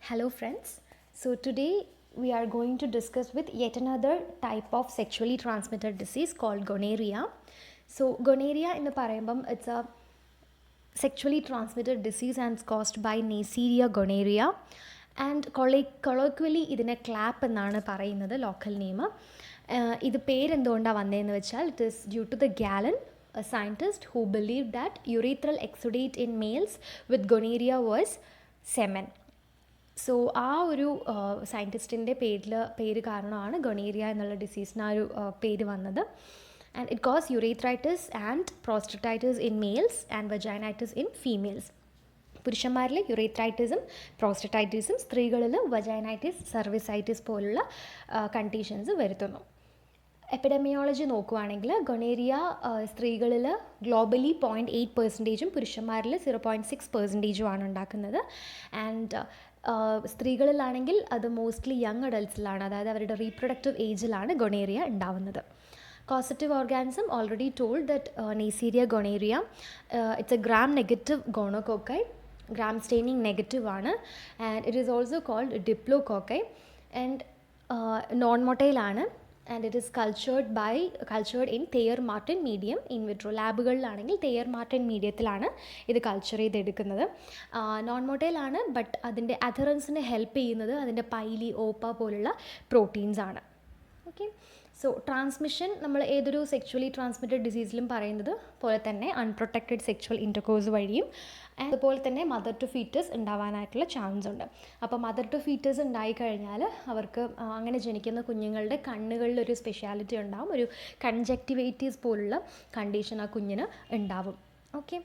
Hello friends. So today we are going to discuss with yet another type of sexually transmitted disease called gonorrhea. So gonorrhea in the parayambam, it's a sexually transmitted disease and it's caused by Neisseria gonorrhea. And colloquially ഇതിനെ clap എന്നാണ് പറയുന്നത് local name. ഇത് പേരെന്തുകൊണ്ടാണ് വന്നതെന്ന് വെച്ചാൽ it is due to the Galen, a scientist who believed that urethral exudate in males with gonorrhea was semen. So ആ ഒരു സയൻറ്റിസ്റ്റിൻ്റെ പേര് കാരണമാണ് ഗൊണേറിയ എന്നുള്ള ഡിസീസിന് ആ ഒരു പേര് വന്നത്. And it cause urethritis and prostatitis in males and vaginitis in females. പുരുഷന്മാരിൽ യുറേത്രൈറ്റിസും പ്രോസ്റ്ററ്റൈറ്റിസും, സ്ത്രീകളിൽ വജൈനൈറ്റിസ്, സർവിസൈറ്റിസ് പോലുള്ള കണ്ടീഷൻസ് വരുത്തുന്നു. എപ്പിഡമിയോളജി നോക്കുവാണെങ്കിൽ ഗൊണേറിയ സ്ത്രീകളിൽ ഗ്ലോബലി 0.8%, പുരുഷന്മാരിൽ 0.6% ഉണ്ടാക്കുന്നത്. ആൻഡ് സ്ത്രീകളിലാണെങ്കിൽ അത് മോസ്റ്റ്ലി യങ് അഡൽട്ട്സിലാണ്, അതായത് അവരുടെ റീപ്രൊഡക്റ്റീവ് ഏജിലാണ് ഗൊണേറിയ ഉണ്ടാവുന്നത്. Causative organism already told that Neisseria gonorrhea, it's a gram negative gonococci, gram staining negative ആണ്, and it is also called diplococci, and non-motile ആണ്, and it is cultured in Thayer Martin medium in vitro. ലാബുകളിലാണെങ്കിൽ Thayer Martin മീഡിയത്തിലാണ് ഇത് culture ചെയ്തെടുക്കുന്നത്. Non motile ആണ്, but അതിൻ്റെ അഥറൻസിനെ help ചെയ്യുന്നത് അതിൻ്റെ പൈലി, ഓപ്പ പോലുള്ള proteins ആണ്. ഓക്കെ, സോ ട്രാൻസ്മിഷൻ നമ്മൾ ഏതൊരു സെക്ച്വലി ട്രാൻസ്മിറ്റഡ് ഡിസീസിലും പറയുന്നത് പോലെ തന്നെ അൺപ്രൊട്ടക്റ്റഡ് സെക്ച്വൽ ഇൻ്റർകോഴ്സ് വഴിയും അതുപോലെ തന്നെ മദർ ടു ഫീറ്റസ് ഉണ്ടാവാനായിട്ടുള്ള ചാൻസ് ഉണ്ട്. അപ്പോൾ മദർ ടു ഫീറ്റസ് ഉണ്ടായിക്കഴിഞ്ഞാൽ അവർക്ക് അങ്ങനെ ജനിക്കുന്ന കുഞ്ഞുങ്ങളുടെ കണ്ണുകളിലൊരു സ്പെഷ്യാലിറ്റി ഉണ്ടാവും, ഒരു കൺജക്റ്റിവൈറ്റീസ് പോലുള്ള കണ്ടീഷൻ ആ കുഞ്ഞിന് ഉണ്ടാവും. ഓക്കെ,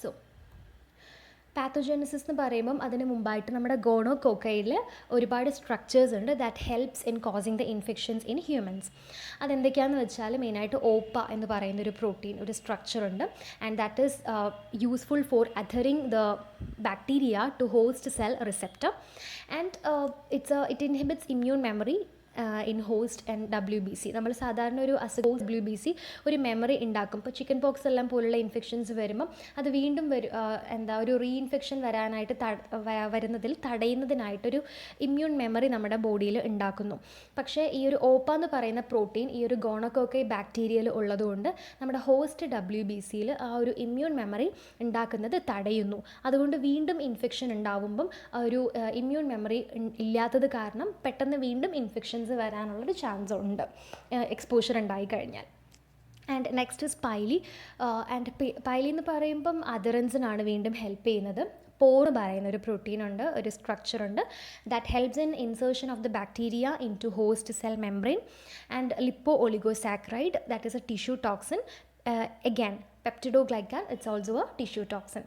സോ പാത്തോജെനസിസ് എന്ന് പറയുമ്പം അതിന് മുമ്പായിട്ട് നമ്മുടെ ഗോണോകോക്കയിൽ ഒരുപാട് സ്ട്രക്ചേഴ്സ് ഉണ്ട് that helps in causing the infections in humans. അതെന്തൊക്കെയാണെന്ന് വെച്ചാൽ മെയിനായിട്ട് ഓപ്പ എന്ന് പറയുന്ന ഒരു പ്രോട്ടീൻ, ഒരു സ്ട്രക്ചർ ഉണ്ട്, and that is useful for adhering the bacteria to host cell receptor, and it inhibits immune memory in host and WBC. നമ്മൾ സാധാരണ ഒരു WBC ഒരു മെമ്മറി ഉണ്ടാക്കും. ഇപ്പോൾ ചിക്കൻ പോക്സ് എല്ലാം പോലുള്ള ഇൻഫെക്ഷൻസ് വരുമ്പം അത് വീണ്ടും ഒരു റീഇൻഫെക്ഷൻ വരാനായിട്ട് വരുന്നതിൽ തടയുന്നതിനായിട്ടൊരു ഇമ്മ്യൂൺ മെമ്മറി നമ്മുടെ ബോഡിയിൽ ഉണ്ടാക്കുന്നു. പക്ഷേ ഈ ഒരു ഓപ്പ എന്ന് പറയുന്ന പ്രോട്ടീൻ ഈ ഒരു ഗോണോകോക്കൈ ബാക്ടീരിയയിൽ ഉള്ളതുകൊണ്ട് നമ്മുടെ ഹോസ്റ്റ് WBCയിൽ ആ ഒരു ഇമ്മ്യൂൺ മെമ്മറി ഉണ്ടാക്കുന്നത് തടയുന്നു. അതുകൊണ്ട് വീണ്ടും ഇൻഫെക്ഷൻ ഉണ്ടാവുമ്പം ഒരു ഇമ്മ്യൂൺ മെമ്മറി ഇല്ലാത്തത് കാരണം പെട്ടെന്ന് വീണ്ടും ഇൻഫെക്ഷൻ വരാനുള്ളൊരു ചാൻസ് ഉണ്ട് എക്സ്പോഷർ ഉണ്ടായിക്കഴിഞ്ഞാൽ. And next is pili. And pili എന്ന് പറയുമ്പം അദറൻസിനാണ് വീണ്ടും ഹെൽപ്പ് ചെയ്യുന്നത്. പോർ പറയുന്ന ഒരു പ്രോട്ടീൻ ഉണ്ട്, ഒരു സ്ട്രക്ചർ ഉണ്ട് that helps in insertion of the bacteria into host cell membrane. And lipooligosaccharide that is a tissue toxin. Again, peptidoglycan, it's also a tissue toxin.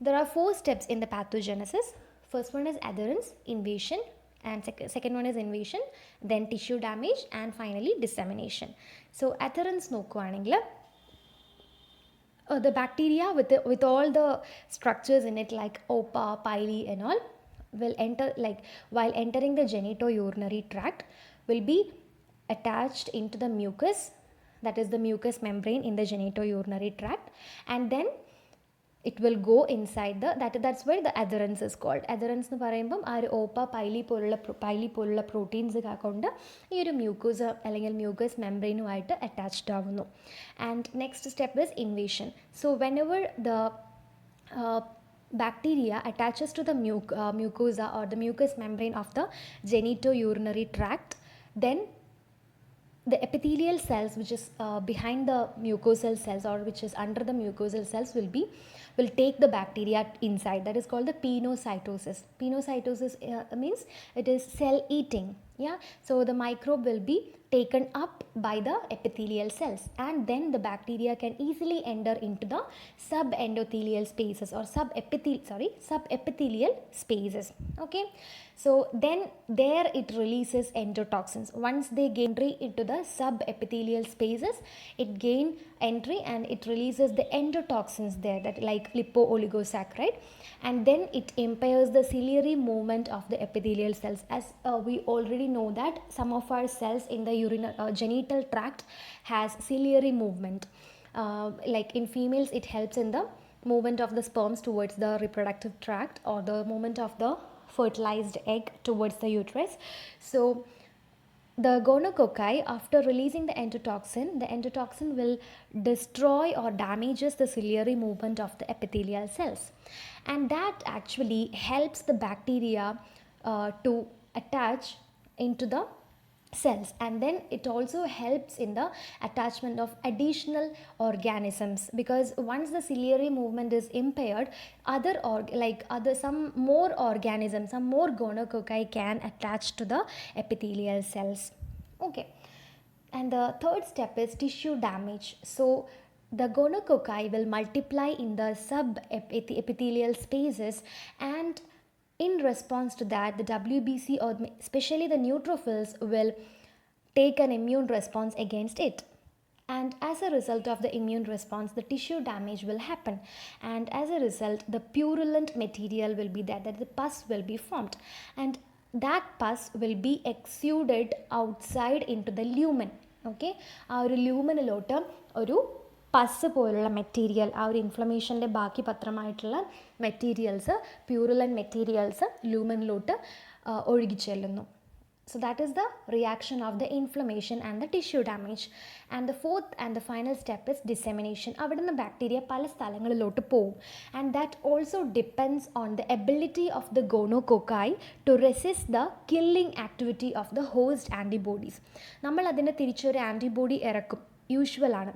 There are 4 steps in the pathogenesis. First one is adherence, invasion, and second one is invasion, then tissue damage, and finally dissemination. So adherence നോക്കുവാണെങ്കിൽ the bacteria with all the structures in it like opa, pili and all will enter, like while entering the genitourinary tract will be attached into the mucus, that is the mucous membrane in the genitourinary tract, and then it will go inside that's where the adherence is called. Adherence എന്ന് പറയുമ്പം ആ ഒരു ഓപ്പ, പൈലി പോലുള്ള proteins കൊണ്ട് ഈ ഒരു mucous അല്ലെങ്കിൽ mucus മെംബ്രെയിനുമായിട്ട് അറ്റാച്ച്ഡ് ആവുന്നു. And next step is invasion. So whenever the bacteria attaches to the mucosa or the mucous membrane of the genitourinary tract, then the epithelial cells which is behind the mucosal cells or which is under the mucosal cells will take the bacteria inside. That is called the penocytosis. Penocytosis means it is cell eating. Yeah, so the microbe will be taken up by the epithelial cells, and then the bacteria can easily enter into the subendothelial spaces or subepithelial spaces. Okay, so then there it releases endotoxins. Once they gain entry into the subepithelial spaces, it gain entry and it releases the endotoxins there, that like lipo-oligosaccharide, and then it impairs the ciliary movement of the epithelial cells. As we already know that some of our cells in the genital tract has ciliary movement. Like in females it helps in the movement of the sperms towards the reproductive tract or the movement of the fertilized egg towards the uterus. So the gonococci, after releasing the endotoxin will destroy or damages the ciliary movement of the epithelial cells, and that actually helps the bacteria to attach into the cells, and then it also helps in the attachment of additional organisms, because once the ciliary movement is impaired, some more organisms, some more gonococci can attach to the epithelial cells. Okay, and the third step is tissue damage. So the gonococci will multiply in the epithelial spaces, and in response to that, the WBC, or especially the neutrophils, will take an immune response against it. And as a result of the immune response, the tissue damage will happen, and as a result, the purulent material will be there, that the pus will be formed, and that pus will be exuded outside into the lumen. Okay, ആ ഒരു ലൂമനിലോട്ട് ഒരു പസ് പോലുള്ള material, ആ ഒരു ഇൻഫ്ലമേഷൻ്റെ ബാക്കി പത്രമായിട്ടുള്ള materials, purulent materials ലൂമനിലോട്ട് ഒഴുകിച്ചെല്ലുന്നു. So that is the reaction of the inflammation and the tissue damage. And the fourth and the final step is dissemination. അവിടുന്ന് ബാക്ടീരിയ പല സ്ഥലങ്ങളിലോട്ട് പോവും, and that also depends on the ability of the gonococci to resist the killing activity of the host antibodies. നമ്മൾ അതിന് തിരിച്ചൊരു antibody ഇറക്കും, യൂഷ്വലാണ്.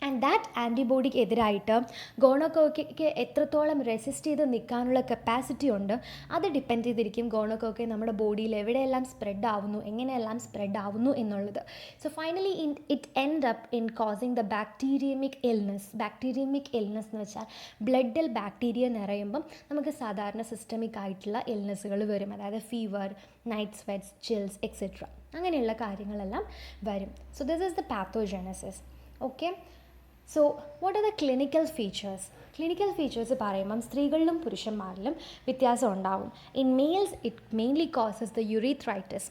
And that ആൻറ്റിബോഡിക്ക് എതിരായിട്ട് ഗോണോകോക്കയ്ക്ക് എത്രത്തോളം resist ചെയ്ത് നിൽക്കാനുള്ള കപ്പാസിറ്റി ഉണ്ട്, അത് ഡിപ്പെൻഡ് ചെയ്തിരിക്കും ഗോണോകോക്ക നമ്മുടെ ബോഡിയിൽ എവിടെയെല്ലാം സ്പ്രെഡ് ആവുന്നു, എങ്ങനെയെല്ലാം സ്പ്രെഡ് ആവുന്നു എന്നുള്ളത്. So finally it end up in causing the bacteremic illness. Bacteremic illness എന്ന് വെച്ചാൽ ബ്ലഡിൽ ബാക്ടീരിയ നിറയുമ്പം നമുക്ക് സാധാരണ സിസ്റ്റമിക് ആയിട്ടുള്ള ഇൽനെസ്സുകൾ വരും, അതായത് fever, night sweats, chills etcetera, അങ്ങനെയുള്ള കാര്യങ്ങളെല്ലാം വരും. So this is the pathogenesis. Okay, so what are the clinical features? Clinical features പറയുമ്പം സ്ത്രീകളിലും പുരുഷന്മാരിലും വ്യത്യാസം ഉണ്ടാവും. In males it mainly causes the urethritis,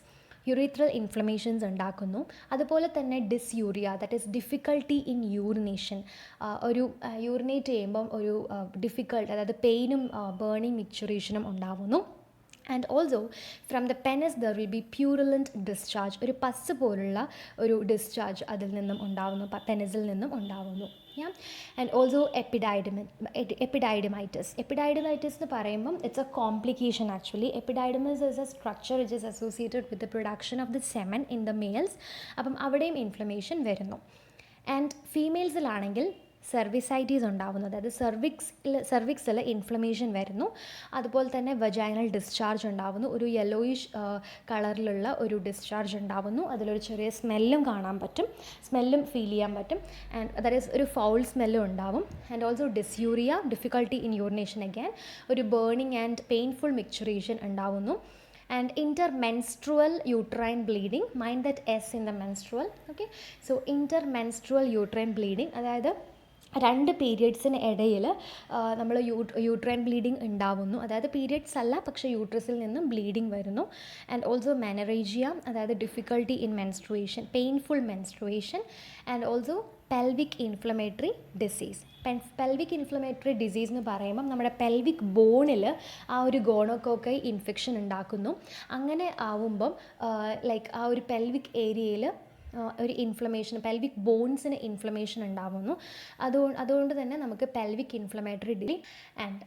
urethral inflammations ഉണ്ടാക്കുന്നു. അതുപോലെ തന്നെ dysuria, that is difficulty in urination, ഒരു യൂറിനേറ്റ് ചെയ്യുമ്പം ഒരു ഡിഫിക്കൽട്ട്, അതായത് പെയിനും ബേണിംഗ് മിക്ചറേഷനും ഉണ്ടാവുന്നു. And also from the penis there will be purulent discharge, ഒരു പസ് പോലുള്ള ഒരു ഡിസ്ചാർജ് അതിൽ നിന്നും ഉണ്ടാവുന്നു, പെനിസിൽ നിന്നും ഉണ്ടാവുന്നു. And also എപ്പിഡൈഡമൈറ്റിസ്. എപ്പിഡൈഡമൈറ്റിസ് എന്ന് പറയുമ്പം it's a complication actually. Epididymis is a structure which is associated with the production of the semen in the males. അപ്പം അവിടെയും ഇൻഫ്ലമേഷൻ വരുന്നു. ആൻഡ് ഫീമെയിൽസിലാണെങ്കിൽ സെർവിസൈറ്റീസ് ഉണ്ടാവുന്നു, അതായത് സെർവിക്സിൽ ഇൻഫ്ലമേഷൻ വരുന്നു. അതുപോലെ തന്നെ വജൈനൽ ഡിസ്ചാർജ് ഉണ്ടാവുന്നു, ഒരു യെല്ലോയിഷ് കളറിലുള്ള ഒരു ഡിസ്ചാർജ് ഉണ്ടാവുന്നു. അതിലൊരു ചെറിയ സ്മെല്ലും കാണാൻ പറ്റും, സ്മെല്ലും ഫീൽ ചെയ്യാൻ പറ്റും. ആൻഡ് ദാറ്റ് ഈസ് ഒരു ഫൗൾ സ്മെല്ലും ഉണ്ടാവും. And also ഡിസ്യൂറിയ, difficulty in urination again, ഒരു ബേണിംഗ് ആൻഡ് പെയിൻഫുൾ മിക്ചറേഷൻ ഉണ്ടാവുന്നു. And intermenstrual uterine bleeding, mind that S in the menstrual. Okay, so intermenstrual uterine bleeding, അതായത് രണ്ട് പീരിയഡ്സിന് ഇടയിൽ നമ്മൾ യൂട്രൈൻ ബ്ലീഡിങ് ഉണ്ടാവുന്നു, അതായത് പീരിയഡ്സ് അല്ല പക്ഷേ യൂട്രസിൽ നിന്നും ബ്ലീഡിങ് വരുന്നു. ആൻഡ് ഓൾസോ മെനറേജിയ, അതായത് difficulty in menstruation, painful menstruation. And also pelvic inflammatory disease. Pelvic inflammatory disease എന്ന് പറയുമ്പം നമ്മുടെ പെൽവിക് ബോണിൽ ആ ഒരു ഗോണോകോക്കൈ ഇൻഫെക്ഷൻ ഉണ്ടാക്കുന്നു. അങ്ങനെ ആവുമ്പം ലൈക്ക് ആ ഒരു പെൽവിക് ഏരിയയിൽ ഒരു ഇൻഫ്ലമേഷൻ, പെൽവിക് ബോൺസിന് ഇൻഫ്ലമേഷൻ ഉണ്ടാവുന്നു. അതുകൊണ്ട് തന്നെ നമുക്ക് പെൽവിക് ഇൻഫ്ലമേറ്ററി ഡിസീസ്. ആൻഡ്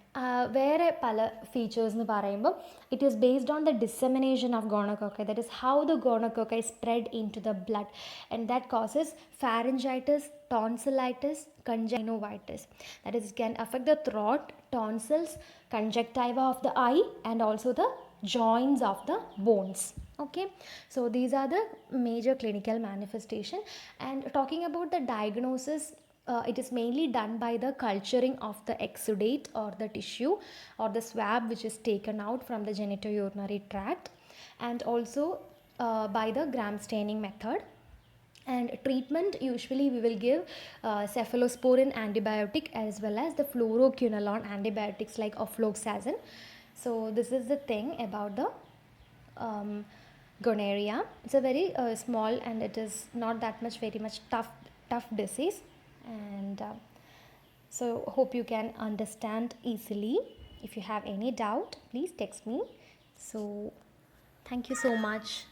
വേറെ പല ഫീച്ചേഴ്സ് എന്ന് പറയുമ്പോൾ it is based on the dissemination of gonococci, that is how the gonococci spread into the blood, and that causes pharyngitis, tonsillitis, conjunctivitis. That is, it can affect the throat, tonsils, conjunctiva of the eye, and also the joints of the bones. Okay, so these are the major clinical manifestation. And talking about the diagnosis, it is mainly done by the culturing of the exudate or the tissue or the swab which is taken out from the genitourinary tract, and also by the Gram staining method. And treatment, usually we will give cephalosporin antibiotic as well as the fluoroquinolone antibiotics like ofloxacin. So this is the thing about the gonorrhea. It's a very small, and it is not that much very much tough disease. And so hope you can understand easily. If you have any doubt, please text me. So thank you so much.